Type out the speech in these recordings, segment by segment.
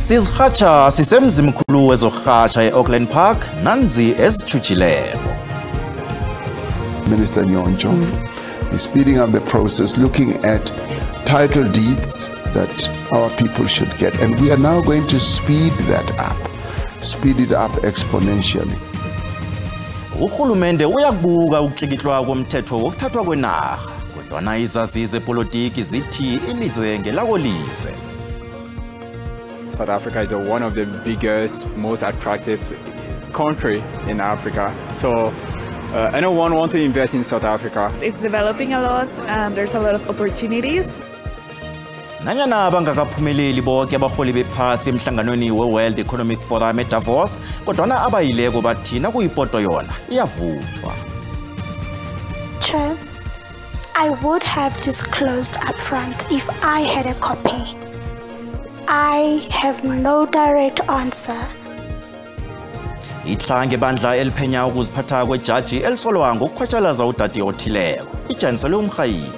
Sizirhatsha sisemzimkhulu wezorhatsha e-Auckland Park nanzi ezitshutshileko. Minister Nyoncho is speeding up the process, looking at title deeds that our people should get, and we are now going to speed it up exponentially. Urhulumende uyakubuka ukutlikitlwa komthetho wokuthathwa kwenarha, kodwana izazi zepolitiki zithi ilize ngelakolize. South Africa is one of the biggest, most attractive country in Africa. So anyone want to invest in South Africa? It's developing a lot and there's a lot of opportunities. Nanyana bangakaphumeleli bonke abarholi bephasi emhlanganweni we-World Economic Forum eDavos, kodwana abayileko bathina kuyipoto yona iyavuthwa. Chair, I would have disclosed upfront if I had a copy. I have no direct answer. Ihlange bandla eliphenya ukuziphatha kwejaji elisolwa ngokukhwatsalaza udade othileko, ijanisele umrhayili.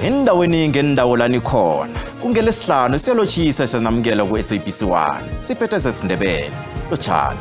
Endaweni ngendawo lani khona, kungelesihlanu siyalotshisa sanamukela ku-SABC 1, siphethe sesindebele, lotshani.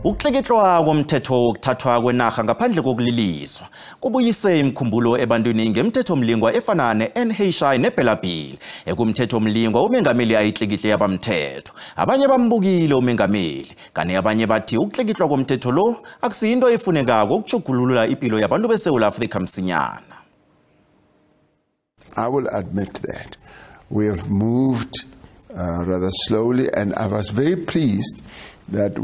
Ukutlikitlwa komthetho wokuthathwa kwenarha ngaphandle kokuliliswa kubuyise imkhumbulo ebantwini ngemthethomlingwa efana ne-NHI ne-Bella Bill ekumthethomlingwa umengameli ayitlikitle yabamthetho. Abanye bambukile umengameli, kanti abanye bathi ukutlikitlwa komthetho lo akusiyinto efunekako ukujugulula impilo yabantu beSouth Africa msinyana. I will admit that we have moved rather slowly, and I was very pleased that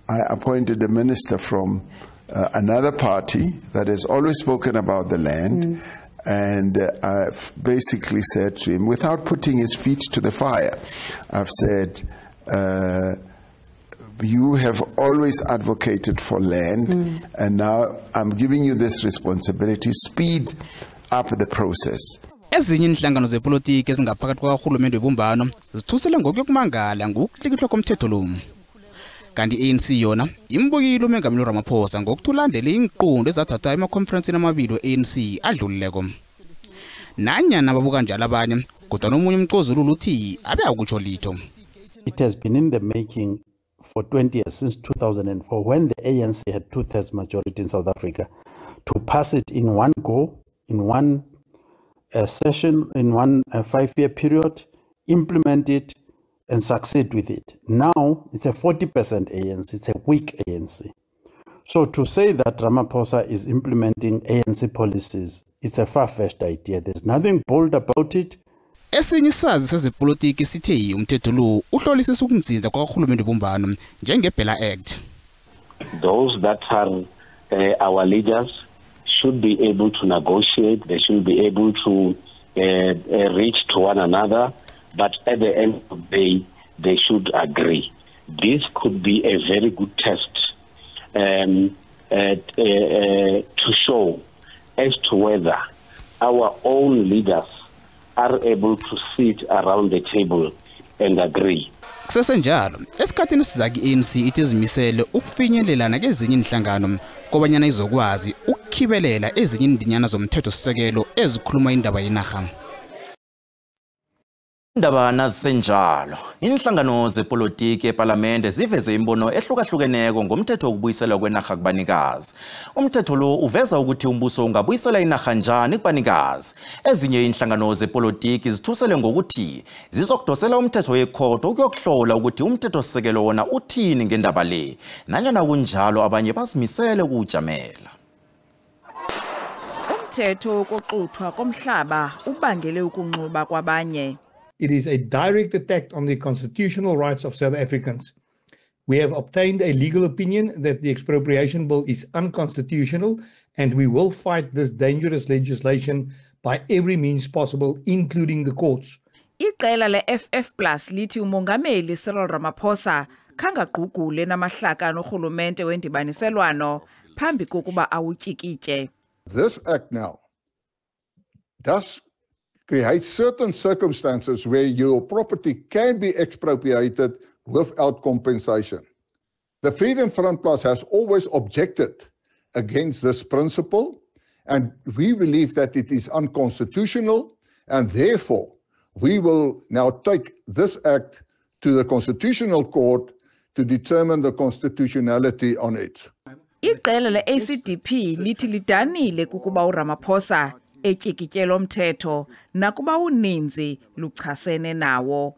I appointed a minister from another party that has always spoken about the land, and I've basically said to him, without putting his feet to the fire, I've said, you have always advocated for land, and now I'm giving you this responsibility, speed up the process. Ezinye inhlangano zepolitiki ezingaphakathi kwakarhulumente webumbano zithusele ngokuyokumangala ngokutlikitlwa komthetho lo. Kanti ANC yona imbukile umengameli Ramaphosa ngokuthulandela inqondo ezathathwa emakhonferensini amabili we-ANC adlulileko. Nanyana babuka njalo abanye, kodwa nomunye umcozululo uthi abe akutsho litho. It has been in the making for 20 years, since 2004, when the ANC had 2/3 majority in South Africa, to pass it in one go, in one session, in one 5-year period, implement it, and succeed with it. Now, it's a 40% ANC, it's a weak ANC. So to say that Ramaphosa is implementing ANC policies, it's a far-fetched idea. There's nothing bold about it. Esinye isazi sezepolitiki sithe umthetho lo uhlolisisa ukunzinza kwakarhulumente webumbano njenge-Bella Act. Those that are our leaders should be able to negotiate, they should be able to reach to one another, but at the end of the day, they should agree. This could be a very good test to show as to whether our own leaders are able to sit around the table and agree. Kusesenjalo, esikhathini sizaki ANC itizimisele ukufinyelela nakezinye inhlangano kobanyana izokwazi ukukhibelela ezinye indinyana zomthetho sisekelo ezikhuluma indaba yenarha. Indaba nazisenjalo, inhlangano zepolitiki eParliament ziveze imbono ehlukahlukeneko ngomthetho wokubuyisela kwenarha kubanikazi. Umthetho lo uveza ukuthi umbuso ungabuyisela inarha njani kubanikazi. Ezinye inhlangano zepolitiki zithusele ngokuthi zizokudosela umthetho wekhotho ukuyokuhlola ukuthi umthetho sisekelo wona uthini ngendaba le. Nanyana kunjalo abanye bazimisele ukujamela. Umthetho wokuxuthwa komhlaba ubangele ukunxuba kwabanye. It is a direct attack on the constitutional rights of South Africans. We have obtained a legal opinion that the expropriation bill is unconstitutional, and we will fight this dangerous legislation by every means possible, including the courts. Iqela le-FF+ lithi umongameli Cyril Ramaphosa khangagqugule namahlaka norhulumente wendibaniselwano phambi kokuba awutyikitye. This act now does create certain circumstances where your property can be expropriated without compensation. The Freedom Front Plus has always objected against this principle, and we believe that it is unconstitutional, and therefore we will now take this act to the Constitutional Court to determine the constitutionality on it. Iqela le-ACDP lithi lidanile kukuba uRamaphosa etyikityela umthetho nakuba uninzi luchasene nawo.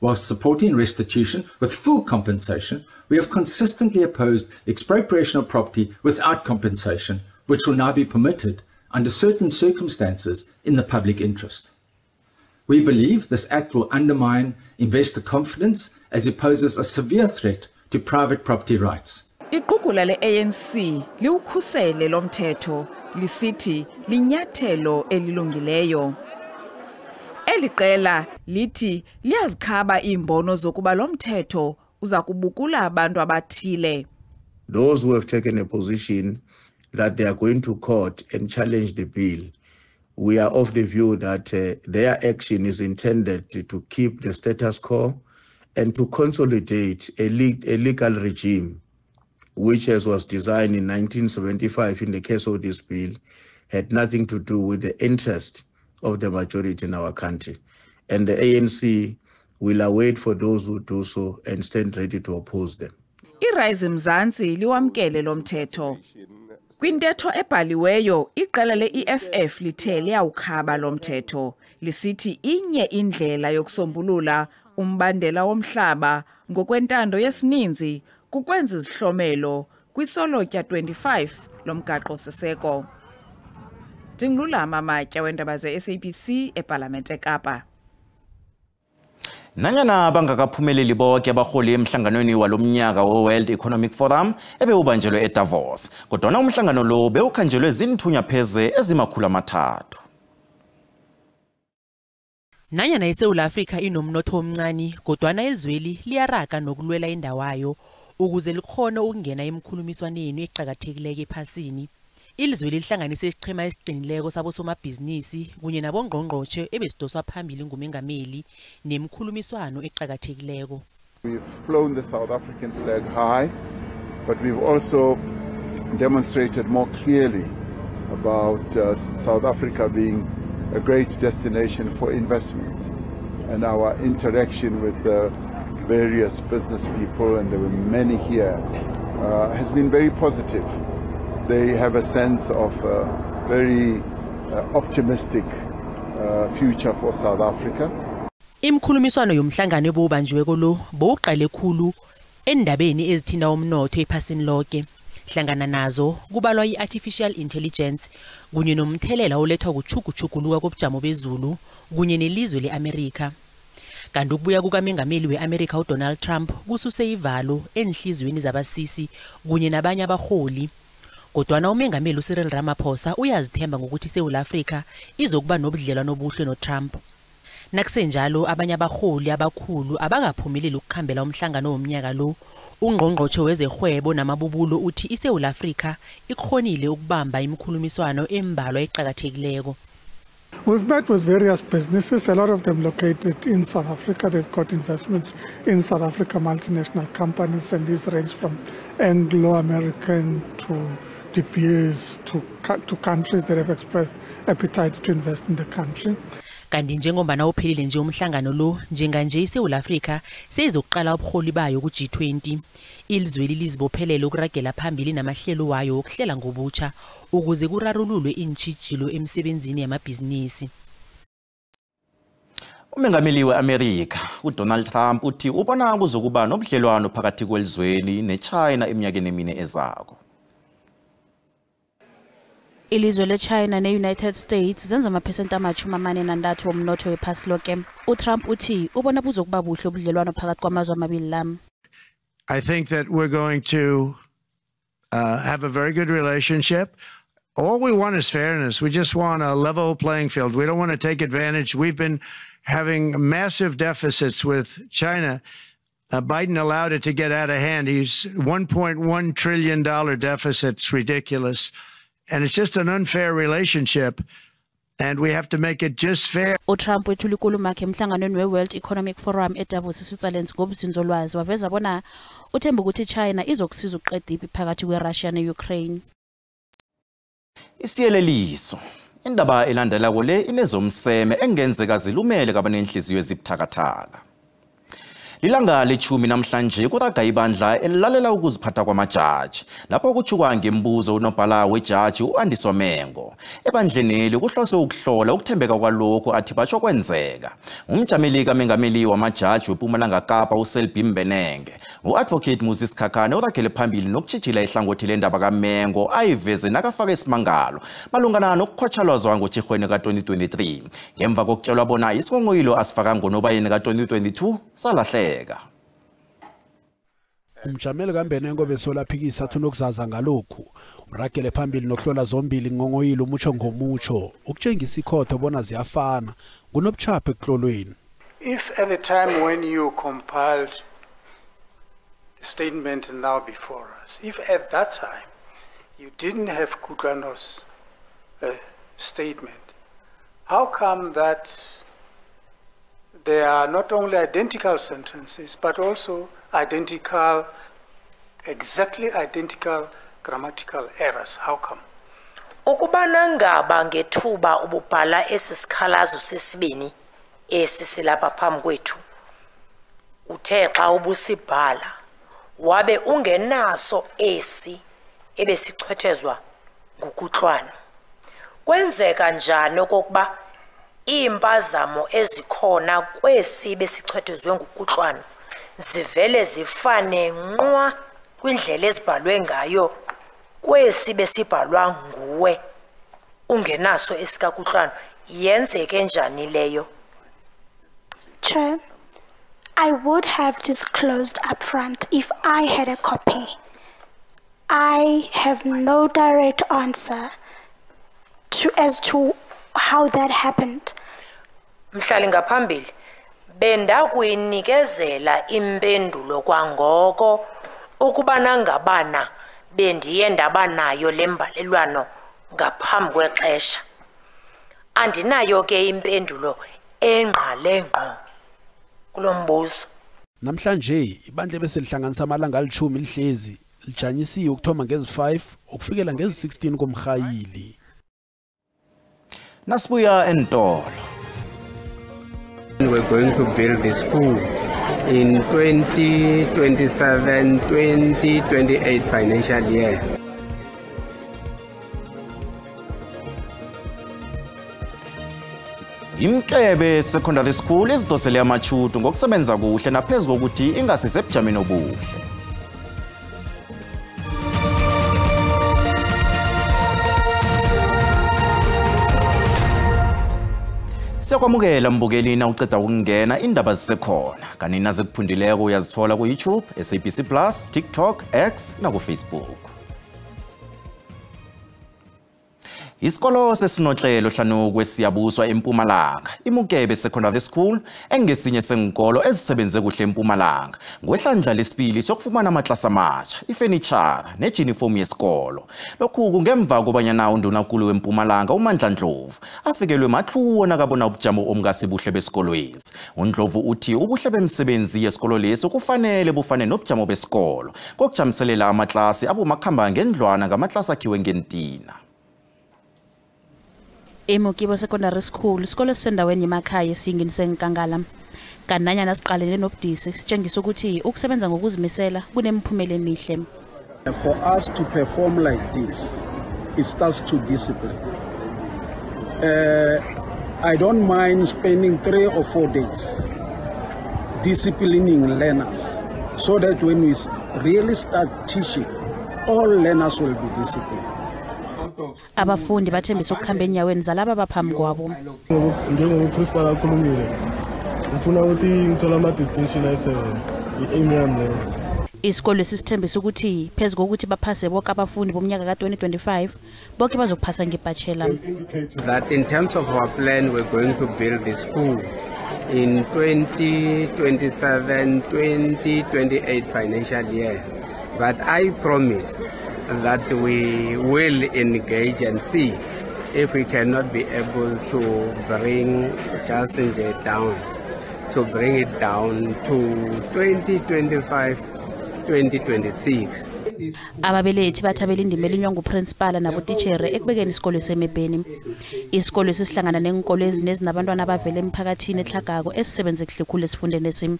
Whilst supporting restitution with full compensation, we have consistently opposed expropriation of property without compensation, which will now be permitted under certain circumstances in the public interest. We believe this act will undermine investor confidence as it poses a severe threat to private property rights. Iqugula le-ANC liwukhusele lo mthetho lisithi linyathelo elilungileyo. Eli qela lithi liyazikhaba iimbono zokuba lo mthetho uza kubukula abantu abathile. Those who have taken a position that they are going to court and challenge the bill, we are of the view that their action is intended to keep the status quo and to consolidate a legal regime which, as was designed in 1975 in the case of this bill, had nothing to do with the interest of the majority in our country. And the ANC will await for those who do so and stand ready to oppose them. iRise Mzansi liwamkele lo mthetho. Kwintetho ebhaliweyo, iqela le-EFF lithe liyawukhaba lo mthetho, lisithi inye indlela yokusombulula umbandela womhlaba ngokwentando yesininzi kukwenza izihlomelo kwisolotya 25 lomgaqo siseko. Ndingululama Matya weendaba ze-SABC eParlamente eKapa. Nanyana bangakaphumeleli bonke abarholi emhlanganweni walomnyaka we-World Economic Forum ebewubanjelwe eDavos, kodwa umhlangano lo bewukhanjelwe zinthunya pheze ezi300. Nanyana iSouth Africa inomnotho omncane, kodwa elizweli liyaraga nokulwela indawayo ukuze likhona ukungena emkhulumiswaneni eqhakathekileke ephasini. Ilizweli lihlanganise isichema esiqinileko sabosomabhizinisi kunye nabongqongqotshe ebesidoswa phambili ngumengameli nemkhulumiswano eqhakathekileko. We've flown the South African flag high, but we've also demonstrated more clearly about South Africa being a great destination for investments, and our interaction with the various business people, and there were many here, has been very positive. They have a sense of a very optimistic future for South Africa. Imkhulumiswano yomhlangano ebobanjiweko lo bowuqale khulu endabeni ezithinta umnotho ephasini lonke. Hlangana nazo kubalwa i-artificial intelligence kunye nomthelela olethwa kuchukuchukuluka kobujamo bezulu kunye nelizwe leAmerica. Kanti ukubuya kukamengameli weAmerica uDonald Trump kususe ivalo enhlizweni zabasisi kunye nabanye abarholi. Kodwa umengameli uCyril Ramaphosa uyazithemba ngokuthi iSouth Africa izokuba nobudlelwano obuhle noTrump. Nakusenjalo abanye abarholi abakhulu abangaphumeleli ukukhambela umhlangano womnyaka lo. Ungqongqotshe wezerhwebo namabubulo uthi iSouth Africa ikhonile ukubamba imikhulumiswano embalwa eqhakathekileko. We've met with various businesses, a lot of them located in South Africa. They've got investments in South Africa, multinational companies, and these range from Anglo-American to DPAs to countries that have expressed appetite to invest in the country. Kanti njengombana uphelile nje umhlangano lo, njenganje iSouth Africa seyizokuqala ubuholi bayo ku-G20. Ilizweli lizibophelele ukuragela phambili namahlelo wayo okuhlela ngobutsha ukuze kurarululwe intshijilo emsebenzini yamabhizinisi. Umengameli weAmerica uDonald Trump uthi ubona kuzokuba nobudlelwano phakathi kwelizweli neChina eminyakeni emine ezako. Ilizwe leChina ne-United States zenza amaphesenti ama-43 womnotho wephasi lonke. uTrump uthi ubona buzokuba buhle ubudlelwano phakathi kwamazwe amabili la. I think that we're going to have a very good relationship. All we want is fairness. We just want a level playing field. We don't want to take advantage. We've been having massive deficits with China. Biden allowed it to get out of hand. He's $1.1 trillion deficit. It's ridiculous. And it's just an unfair relationship. And we have to make it just fair. uTrump wethula inkulumo yakhe emhlanganweni we-World Economic Forum eDavos eSwitzerland ngobzinzolwazi waveza bona uthemba ukuthi iChina izokusiza ukuqeda ipi phakathi kweRussia ne-Ukraine. Isiyeleliso. Indaba elandela kule inezomseme engenzeka zilumele kabanenhliziyo ezibuthakathaka. Lilanga lechumi namhlanje kuraga ibandla elilalela ukuziphatha kwamajaji lapho kuchukwa ngembuzo unobhala wejaji uAndiso Mengo. Ebandleneli kuhlose ukuhlola ukuthembeka kwalokho athi batsho kwenzeka. Umjameli kaMengameli wamajaji weMpumalanga Kapa uSelby Mbenenge, uAdvocate Moses Khakhane urakele phambili nokutshijila ihlangothi lendaba kaMengo ayiveze nakafaka isimangalo malungana nokukhotshalazwa ngoTshirhweni ka-2023 ngemva kokutshelwa bona isingongoyilo asifaka ngoNobayeni ka-2022 salahle. Umjameli kaMbenengo besolaphikisa athi nokuzaza ngalokhu uragele phambili nokuhlola zombili ngongoyilo umutsho ngomutsho ukutshengisa ikhotho bona ziyafana kunobuchaphe ekuhlolweni. If at the time when you compiled the statement now before us, if at that time you didn't have Kutlwano's statement, how come that there are not only identical sentences, but also exactly identical grammatical errors? How come? Ukubana ngaba ngethuba ububhala esisikhalazo sesibini esisilapha phambi kwethu uthe xa ubusibhala wabe ungenaso esi ebesichwethezwa nguKutlwano, kwenzeka njani okokuba impazamo ezikhona kwesi besichwethezwe nguKutlwano zivele zifane nqwa kwindlela ezibhalwe ngayo kwesi besibhalwa nguwe ungenaso esikaKutlwano? Yenzeke njani leyo? Chair, I would have disclosed up front if I had a copy. I have no direct answer as to how that happened. Mhlali ngaphambili benda kuyinikezela impendulo kwangoko ukubana ngabana bendiye ndaba nayo lembalelwano ngaphambi kwexesha. Andinayo ke impendulo engqale ngqo kulo mbuzo. Namhlanje ibandla beselihlanganisa amalanga ali-10 lihlezi lijanyisiwe ukuthoma ngezi-5 ukufikela ngezi-16 komrhayili. Nasibuya entolo. We're going to build the school in 2027-2028 financial year. Imklebe Secondary School izidosele amachutu ngokusebenza kuhle naphezu kokuthi ingasisebujameni obuhle. Siyakwamukela mbukeli na uceda ukungena indaba zisekhona kanina zikuphundileko uyazithola ku YouTube, SABC Plus, TikTok, X na ku Facebook. Isikolo sesinohlelo hlanu kwesiyabuswa eMpumalanga, iMukebe Secondary School engesinye sengikolo ezisebenze kuhle eMpumalanga. Ngohlandla lesibili sokufumana amaklasi amatsha, ifurniture nejuniform yesikolo. Lokhu kungemva kobanyana undunankulu weMpumalanga uMandla Ndlovu afikelwe mathuwo nakabona ubujamo omngasibuhle besikolwezi. uNdlovu uthi ubuhle bemsebenzi yesikolo leso kufanele bufane nobujamo besikolo kokujamiselela amaklasi abomakhamba ngendlwana ngamaklasi akhiwe ngentina. eMukebe Secondary School isikole esisendaweni emakhaya esingini seNkangala kananyana siqalene nobudisi sitshengisa ukuthi ukusebenza ngokuzimisela kunemphumela emihle. For us to perform like this, it starts to discipline. I don't mind spending 3 or 4 days disciplining learners so that when we really start teaching, all learners will be disciplined. Abafundi bathembisa ukukhamba enyaweni zalaba baphambi kwabo. Njengoprincipal akhulumile ngifuna ukuthi ngithola ama-distinction ayi-7 i-aim yami leyo. Isikole sisithembisa ukuthi phezu kokuthi baphase bonke abafundi bomnyaka ka-2025 bonke bazokuphasa ngebachelor. That in terms of our plan, we're going to build the school in 2027-2028 financial year. But I promise that we will engage and see if we cannot be able to bring Chasinje down, to bring it down to 2025-2026. ababelethi bathabela indima elinywa nguprinsipala nabotitshere ekubekeni isikolo esemebheni. Isikolo esihlangana neenkolo ezinabantwana abavela emphakathini ehlagako esisebenze kuhle khulu esifundeni esi.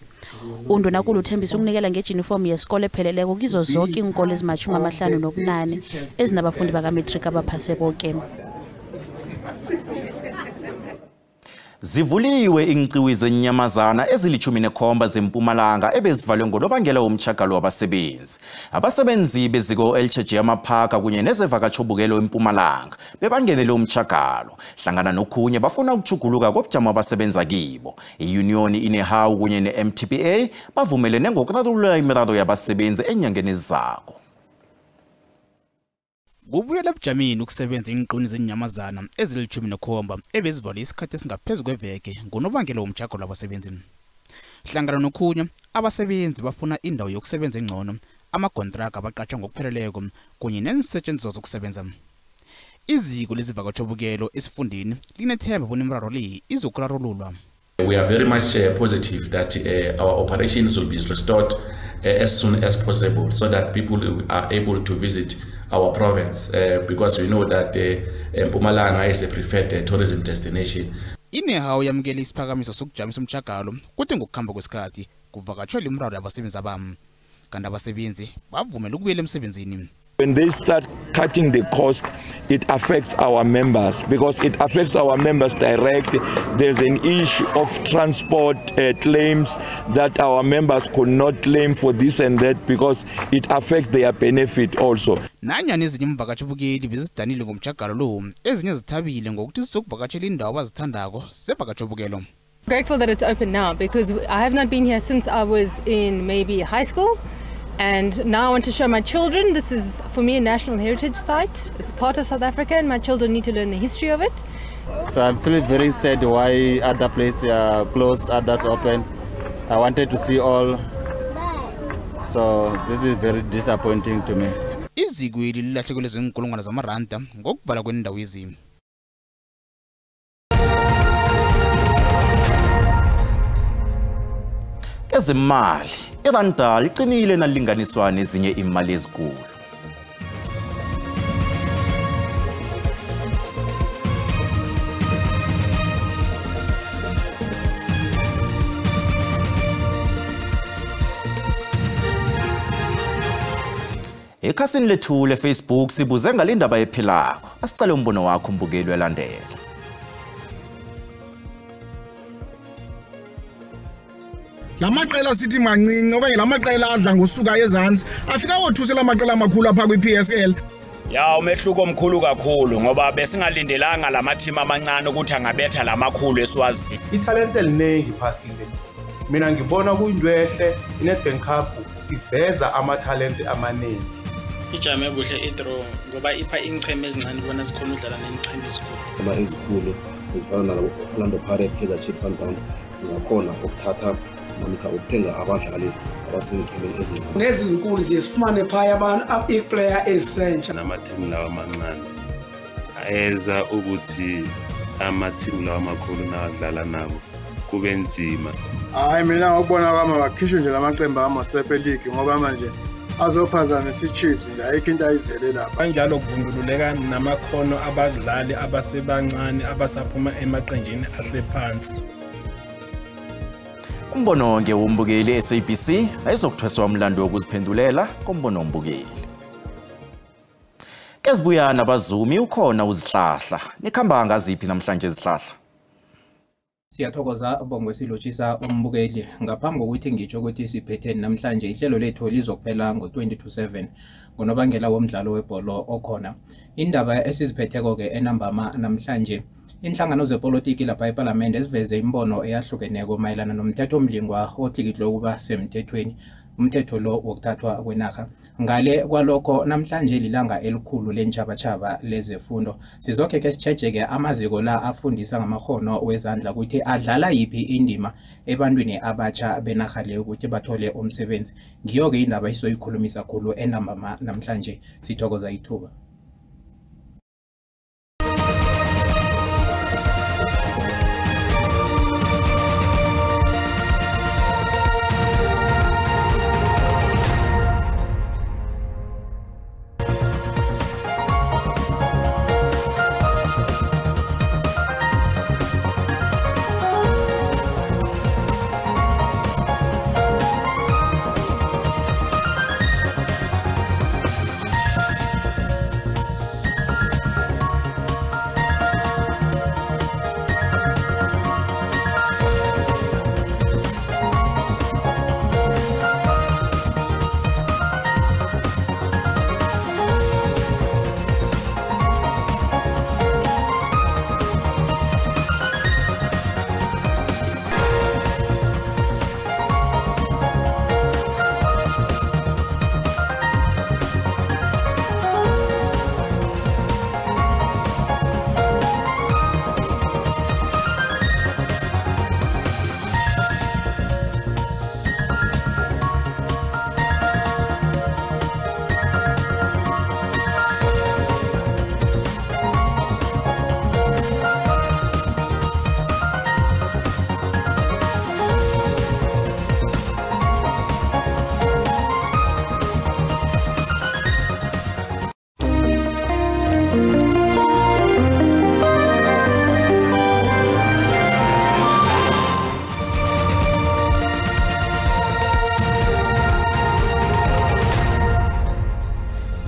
UNdunankulu uthembisa ukunikela ngejinifomu yesikolo epheleleko kizo zonke iinkolo ezima-58 ezinabafundi bakametric abaphase boke. Zivuliwe iinciwi zenyamazana ezili-17 zeMpumalanga ebezivalwe ngonobangela womtjhagalo wabasebenzi. Abasebenzi beziko elitjheje amaphaka kunye nezevakatjhobukelo eMpumalanga bebangenele umtjhagalo. Hlangana nokhunye bafuna ukutjhuguluka kobujamo abasebenza kibo. Iyuniyoni inehawu kunye ne-MTPA bavumelene ngokurarulula imiraro yabasebenzi enyangeni ezizako. Kubuyela ebujameni ukusebenza iinquni zenyamazana ezili-17 ebezivalwe isikhathi esingaphezu kweveke ngonobangela womtjhagalo wabasebenzi. Hlangana nokhunye abasebenzi bafuna indawo yokusebenza engcono, amakontraka abaqatjhwa ngokupheleleko kunye neensetjenziswa zokusebenza. Iziko lezivakatjhobukelo esifundeni linethemba bona imiraro le izokurarululwa. We are very much positive that our operations will be restored as soon as possible so that people are able to visit our province because we know that Mpumalanga is a preferred tourism destination. Inehawu yamukela isiphakamiso sokujamisa umtjhagalo kuthi ngokukhamba kwesikhathi kuvakatjhelwa imiraro yabasebenzi abami. Kanti abasebenzi bavumela ukubuyela emsebenzini. When they start cutting the cost, it affects our members because it affects our members directly. There's an issue of transport claims that our members could not claim for this and that because it affects their benefit also. Nanyana ezinye imvakatjhobukeli bezidanile ngomtjhagalo lo, ezinye zithabile ngokuthi zizokuvakatshela indawo abazithandako zevakatjhobukelo. Grateful that it's open now because I have not been here since I was in maybe high school. And now I want to show my children, this is for me a national heritage site. It's part of South Africa and my children need to learn the history of it. So I'm feeling very sad why other places are closed, others open. I wanted to see all. So this is very disappointing to me. Izigwili lilahlekelwe zinkulungwana zamaranda ngokuvala kwendawo ezimbi. Ezimali, iranda liqinile nalinganiswa nezinye imali ezikulu. Ekhasini lethu leFacebook sibuze ngalindaba ephilako. Asicale umbono wakho mbukeli welandela. Lamaqela sithi mancinci okanye lamaqela adla ngosuka ezantsi afika othusela amaqela amakhulu apha kwi-PSL. Ya umehluko omkhulu kakhulu ngoba besingalindelanga lamathimi amancane ukuthi angabetha lamakhulu eSwazini. Italente eliningi phasile. Mina ngibona kuyinto ehle iNedbank Cup iveza amathalente amaningi. Ijame kuhle idraw ngoba ipha ingcheme ezincane bona zikhona udlala nenicheme ezikhulu. Ama ezikhulu ezifana nalabo Orlando Pirates, Kaizer Chiefs, Sundowns zingakhona ukuthatha namkha ukuthenga abadlali abasengchemeni ezincane. Lezi zinkulu ziyifumane phaya abantu iplayer esentsha namathimu lawa amancane ayeza ukuthi amathimu lawa amakhulu nadlala nabo kube nzima. Hayi mina ngokubona kwami bakhishwe nje lamaqembu amaSuper League ngoba manje azophazamisa iChiefs nje ayikho into ayizele lapha. Kanjalo kuvundululeka namakhono abadlali abasebancane abasaphuma emaqenjini asephansi. Umbono ngewumbukeli SABC ayizokuthweswa umlando wokuziphendulela kombono wombukeli. Kezibuya nabazumi ukhona uzihlahla. Nikhamba ngaziphi namhlanje izihlahla? Siyathokoza bongo silotshisa umbukeli ngaphambi kokuthi ngitsho ukuthi siphethe namhlanje ihlelo lethu lizokuphela ngo-2027 ngonobangela womdlalo webholo okhona. Indaba esiziphetheko ke enambama namhlanje inhlangano zepolitiki lapha eParliament eziveze imbono eyahlukeneko mayelana nomthetho omlingwa otlikitlo ukuba semthethweni umthetho lo wokuthathwa kwenarha. Ngale kwalokho namhlanje lilanga elikhulu lentshabatshaba lezefundo. Sizokhe ke sitshejeke amaziko la afundisa ngamakhono wezandla ukuthi adlala yipi indima ebantwini abatsha benarha le ukuthi bathole umsebenzi. Ngiyo ke indaba isoyikhulumisa khulu enambama namhlanje. Sithokoza ithuba.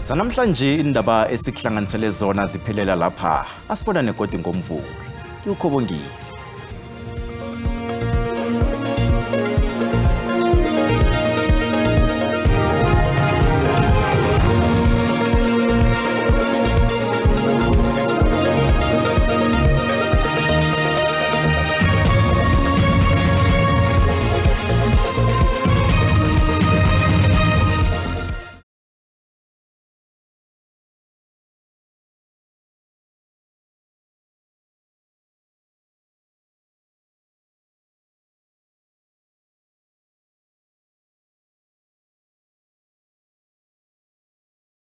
Sanamhlanje indaba esikuhlanganisele zona ziphelela lapha. Asibonane kodwa ngomvulo. Ngiyukhobongile.